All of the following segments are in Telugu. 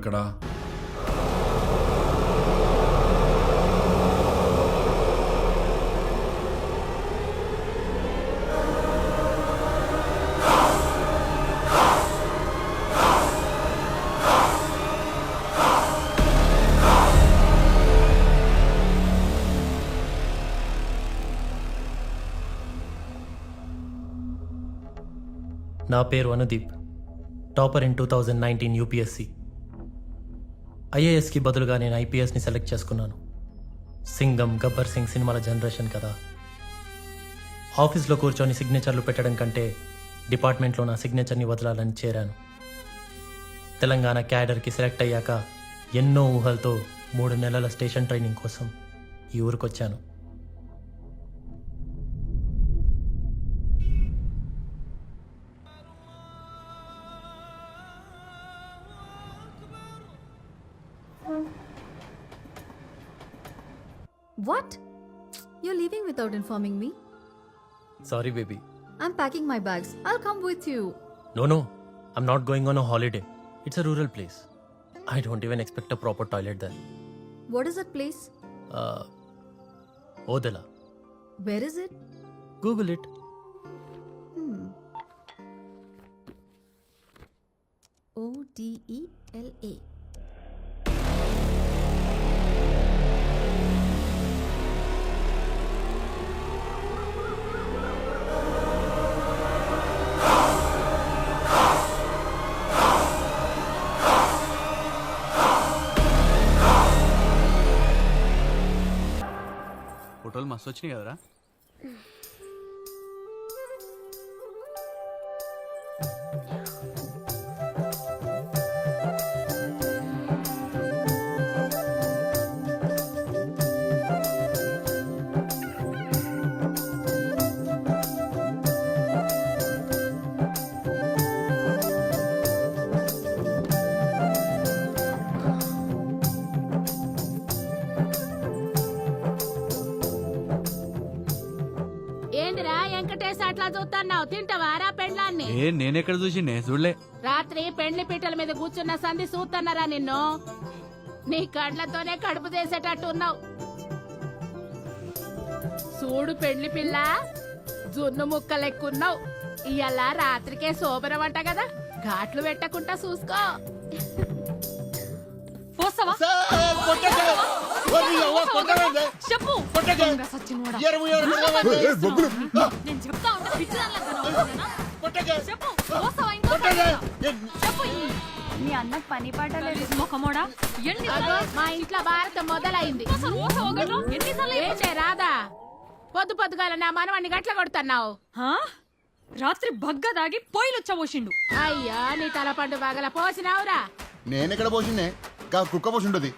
ఎక్కడా? నా పేరు అనుదీప్, టాపర్ ఇన్ 2019 యూపీఎస్సీ. ఐఏఎస్కి బదులుగా నేను ఐపీఎస్ని సెలెక్ట్ చేసుకున్నాను. సింగం, గబ్బర్ సింగ్ సినిమాల జనరేషన్ కదా. ఆఫీస్లో కూర్చొని సిగ్నేచర్లు పెట్టడం కంటే డిపార్ట్మెంట్లో నా సిగ్నేచర్ని వదలాలని చేరాను. తెలంగాణ క్యాడర్కి సెలెక్ట్ అయ్యాక ఎన్నో ఊహలతో 3 నెలల స్టేషన్ ట్రైనింగ్ కోసం ఈ ఊరికొచ్చాను. What? You're leaving without informing me? Sorry, baby. I'm packing my bags. I'll come with you. No. I'm not going on a holiday. It's a rural place. I don't even expect a proper toilet there. What is that place? Odela. Where is it? Google it. Odela. ఫోటోలు మస్తు వచ్చినాయి కదరా. ఏందిరా వెంకటేశ్ అట్లా చూస్తున్నావు? తింటావారా పెండ్లాన్ని? నేనెక్కడ చూసి నే చూడలే. రాత్రి పెండ్లి పీటల మీద కూర్చున్న సంధి చూస్తున్నారా నిన్ను? నీ కళ్ళతోనే కడుపు చేసేటట్టు ఉన్నావు. చూడు పెండ్లి పిల్ల, జున్ను ముక్క లెక్కున్నావు. ఇయ్యాల రాత్రికే శోభనం అంట కదా, ఘాట్లు పెట్టకుండా చూసుకో. పోస్తావా? చెప్పు కొట్టకే. దొంగ సచ్చినోడా. ఎరువు ఎవరు కొడతామండి? నేను చెప్తా ఉంటే పిచ్చిదానిలా కనబడుతున్నానా? కొట్టకే. చెప్పు కోస్తావా ఇంకో కొట్టకే. చెప్పు మీ అన్నకు పని పాట లేదు. మొఖమోడా అగో, ఎన్నిసార్లు మా ఇంట్లో భారతం మొదలైంది అసలు ఓస ఒకటో ఎన్నిసార్లు ఏంటే రాదా పొద్దు పొద్దుగాల నా మనవాన్ని గట్ల కొడుతున్నావు హా? రాత్రి బగ్గ దాగి పొయ్యిలు వచ్చబోసిండు. అయ్యా నీ తలపండు బాగల పోసినావురా నేనెక్కడ పోసిండే గా కుక్క పోసిండది.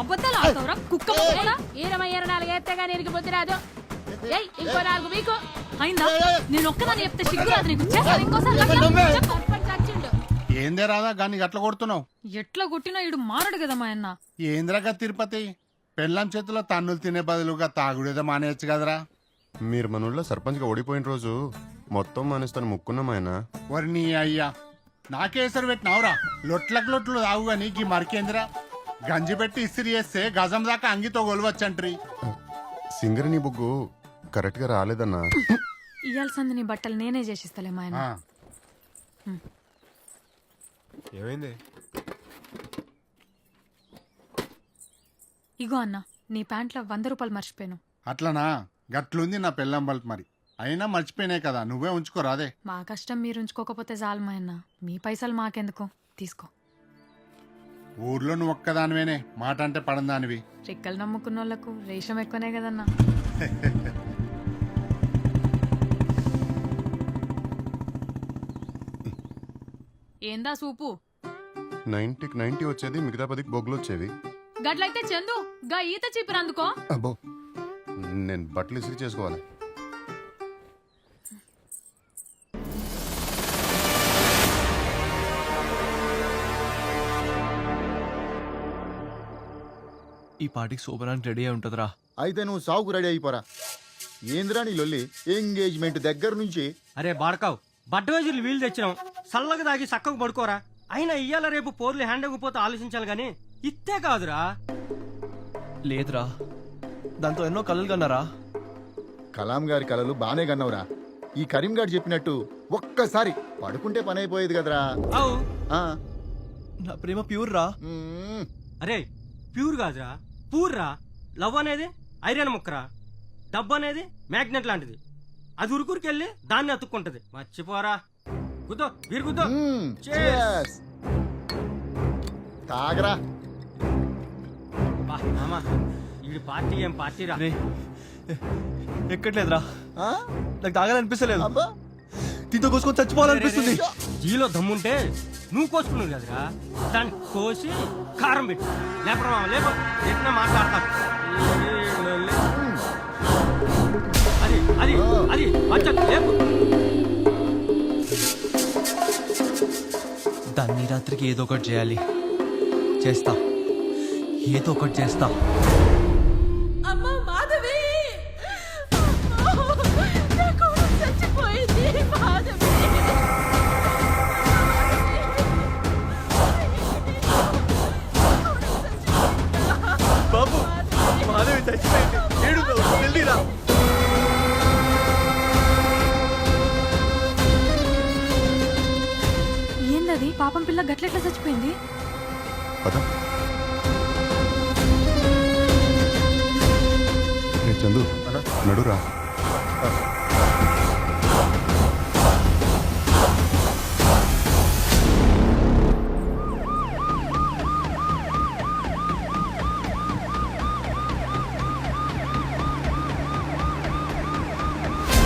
అబద్ధాలు ఆడతావురా కుక్క మొఖమోడా? 24 ఎత్తగా నీకు బుద్ధి రాదు ఏయ్ ఇంకో 4 వీకు అయిందా? నేను ఒక్కదాన్ని చెప్తే సిగ్గు రాదు నీకు. చేస్తాను ఇంకోసారి అట్లా? చెప్పు. సర్పంచ్ వచ్చిండు ఏందే రాదా గాని గట్ల కొడుతున్నావు? ఎట్లా కొట్టినా ఇడు మారడు కదా మా అన్న. ఏంద్రగా తిరుపతి పెళ్ళాం చేతిలో తన్నులు తినే బదులుగా తాగుడేదో మానేయచ్చు కదరా. మీరు మన ఊళ్ళో సర్పంచ్గా ఓడిపోయిన రోజు మొత్తం మానేస్తాను ముక్కున్నాం ఆయన. వరి నీ అయ్యా నాకేసరి పెట్టినావురా. లొట్లకు లొట్లు తాగు గాని గీ మరికేంద్రా గంజి పెట్టి ఇస్త్రీ చేస్తే గజం దాకా అంగితో గొలవచ్చంట్రీ. సింగర్ నీ బుగ్గు కరెక్ట్గా రాలేదన్నా. ఇయ్యాల్సింది నీ బట్టలు నేనే చేసిస్తలే మా ఆయన. ఏమైంది? ఇగో అన్న నీ ప్యాంట్లో 100 రూపాయలు మర్చిపోయాను. అట్లనా గట్లుంది నా పెళ్ళం బల్పు మరి. అయినా మర్చిపోయినాయి కదా నువ్వే ఉంచుకోరాదే. మా కష్టం మీరు ఉంచుకోకపోతే చాలు మా అన్న. మీ పైసలు మాకెందుకు, తీసుకో. ఊర్లో నువ్వు ఒక్కదానివేనే మాట అంటే పడందానివి. రెక్కలు నమ్ముకున్న వాళ్ళకు రేషం ఎక్కువనే కదన్నా. ఏందా సూపు? 90కి 90 వచ్చేది, మిగతా 10కి బొగ్గులు వచ్చేవి. గట్లయితే చందు గా ఈత చీపిరందుకో. అబ్బో నేను బట్టలు ఇసిరి చేసుకోవాలి. ఈ పార్టీకి సూపరానికి రెడీ అయి ఉంటుందిరా. అయితే నువ్వు సావుకు రెడీ అయిపోరా. ఏంద్రా నీ లొల్లి? ఎంగేజ్మెంట్ దగ్గర నుంచి అరే బాడకావు బడ్డవేజులు వీలు తెచ్చినాం, చల్లగా దాగి చక్కకు పడుకోరా. అయినా ఇయ్యాల రేపు పోర్లు హ్యాండ్ అయిపోతే ఆలోచించాలి గాని ఇత్తే కాదురా. లేదురా, దాంతో ఎన్నో కలలు కన్నారా. కలాం గారి కలలు బానే కన్నవరా. ఈ కరీం గారు చెప్పినట్టు ఒక్కసారి పడుకుంటే పని అయిపోయేది కదరా. అవు ఆ, నా ప్రేమ ప్యూర్ రా. మ్మ్. అరే ప్యూర్ కాదురా, పూర్రా. లవ్ అనేది ఐరన్ ముక్కరా, డబ్బు అనేది మ్యాగ్నెట్ లాంటిది. అది ఉరుకురికెళ్ళి దాన్ని అతుక్కుంటది. మర్చిపోరా. గుద్దో వీరు గుద్దో. మ్మ్. Cheers. Cheers. తాగరా. బా మామా ఈ పార్టీ ఏం పార్టీరా. రే ఎక్కట్లేదురా, ఆ? నాకు తాగాలనిపిస్తలేదు. అబ్బా దీంతో కోసుకొని చచ్చిపోవాలనిపిస్తుంది. జీలో దమ్ముంటే నువ్వు కోసుకున్నావు కదరా, దాన్ని కోసి కారం పెట్టు. లేపరా లేప ఎట్లా మాట్లాడతాను. అది అది అది వచ్చ లేపు. దాన్ని రాత్రికి ఏదో ఒకటి చేయాలి. చేస్తా, ఏదో ఒకటి చేస్తా. అమ్మా మాధవి చచ్చిపోయింది మాధవి. బాబు మాధవి చచ్చిపోయింది. ఏడున్నావు? జల్దీరా. ఏందది పాపం పిల్ల గట్లెట్లా చచ్చిపోయింది? పద. చందు నడురా.